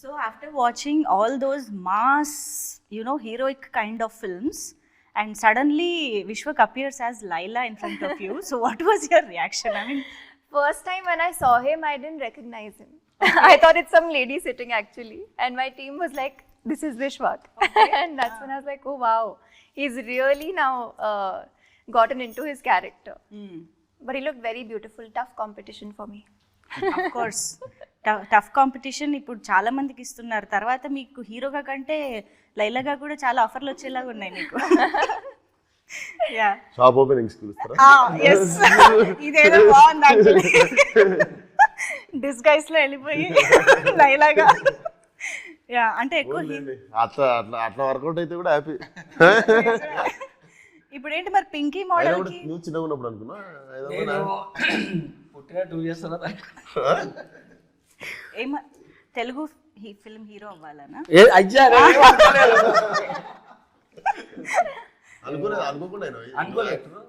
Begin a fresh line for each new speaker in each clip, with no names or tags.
So after watching all those mass, heroic kind of films, and suddenly Vishwak appears as Laila in front of you. So what was your reaction? I mean,
First time when I saw him, I didn't recognize him. I thought it's some lady sitting actually. And my team was like, this is Vishwak. And that's when I was like, oh wow, he's really now gotten into his character. But he looked very beautiful. Tough competition for me.
of course, tough competition ఇప్పుడు చాలా మందికి ఇస్తున్నారు. తర్వాత మీకు హీరోగా కంటే లైలాగా కూడా చాలా ఆఫర్లు వచ్చేలాగా ఉన్నాయి మీకు.
షాప్ ఓపెనింగ్స్ పిలుస్తారా?
yes ఇదేదో బాగుంది యాక్చువల్లీ. డిస్గైస్ లో వెళ్ళిపోయి లైలాగా. యా అంటే ఎక్కువ
అట్లా వర్కౌట్ అయితే కూడా హ్యాపీ.
ఇప్పుడు ఏంటి మరి పింకీ మోడల్ కి
నువ్వు చిన్నగా ఉన్నప్పుడు అనుకున్నా
పుట్టిన 2 years తర్వాత
ఏమ తెలుగు ఫిల్మ్ హీరో అవ్వాలనా?
అయ్యా అనుకోలేదు,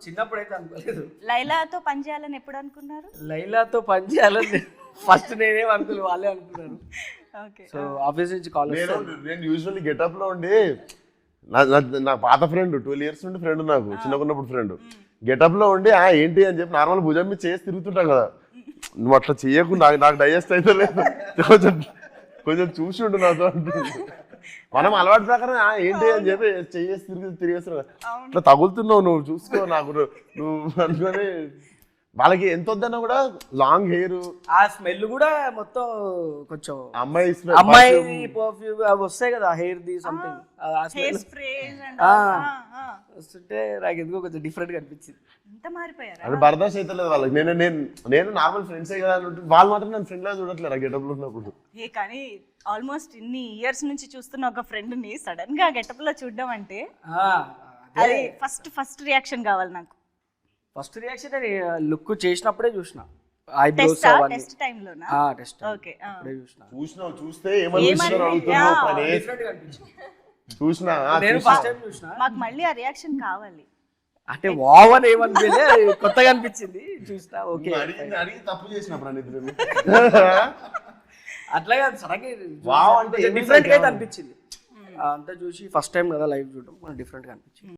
చిన్నప్పుడు అయితే అనుకోలేదు.
లైలాతో పని చేయాలని ఎప్పుడు అనుకున్నారు?
లైలాతో పని చేయాలని ఫస్ట్ నేనేం అనుకోలేదు, వాళ్ళే అనుకున్నారు.
ఓకే.
సో ఆఫీస్ నుంచి కాల్
నేను యూజువల్లీ గెటప్ లో ఉండి నా పాత ఫ్రెండ్ 12 years నుండి ఫ్రెండ్, నాకు చిన్నకున్నప్పుడు ఫ్రెండ్, గెటప్ లో ఉండి ఏంటి అని చెప్పి నార్మల్ భుజం మీద చేసి తిరుగుతుంటాం కదా. నువ్వు అట్లా చెయ్యకు, నాకు డైజెస్ట్ అయితే లేదు, కొంచెం చూసి ఉండు నాతో అంటుంది. మనం అలవాటు ప్రకారం ఏంటి అని చెప్పి చెయ్యేసి తిరిగేస్తున్నావు, అట్లా తగులుతున్నావు, నువ్వు చూసుకో నాకు నువ్వు అనుకొని. వాళ్ళకి ఎంత వద్దన్నా కూడా లాంగ్ హెయిర్,
ఆ స్మెల్ కూడా మొత్తం కొంచెం
అమ్మాయి
పర్ఫ్యూమ్ అవి వస్తాయి కదా, హెయిర్ ది సంథింగ్ వస్తుంటే నాకు ఎందుకో కొంచెం డిఫరెంట్ గా అనిపించింది.
మారిపోయారు
బర్దాష్ అయితే లేదు వాళ్ళకి. నేను నార్మల్ ఫ్రెండ్సే కదా అని వాళ్ళు మాత్రం నన్ను ఫ్రెండ్ లా చూడట్లేదు ఆ గెటప్ లో ఉన్నప్పుడు.
కానీ ఆల్మోస్ట్ ఇన్ని ఇయర్స్ నుంచి చూస్తున్న ఒక ఫ్రెండ్ ని సడన్ గా గెటప్ లో చూడడం అంటే అది ఫస్ట్ రియాక్షన్ కావాలి నాకు.
ఫస్ట్ రియాక్షన్ లుక్ చేసినప్పుడే చూసిన,
టెస్ట్ టైం లోనా?
Test
okay.
అప్పుడే
చూస్తే చూసినా
నేను ఫస్ట్ టైం చూసిన,
మాకు మళ్ళీ ఆ రియాక్షన్ కావాలి.
అంటే వావ్ అని ఏమనిపించలే, కొత్తగా అనిపించింది చూసిన. ఓకే
తప్పు చేసినప్పుడు
అట్లాగే సడన్గా డిఫరెంట్ గా అయితే అనిపించింది. అంతా చూసి ఫస్ట్ టైం కదా లైవ్ చూడడం, డిఫరెంట్ గా అనిపించింది.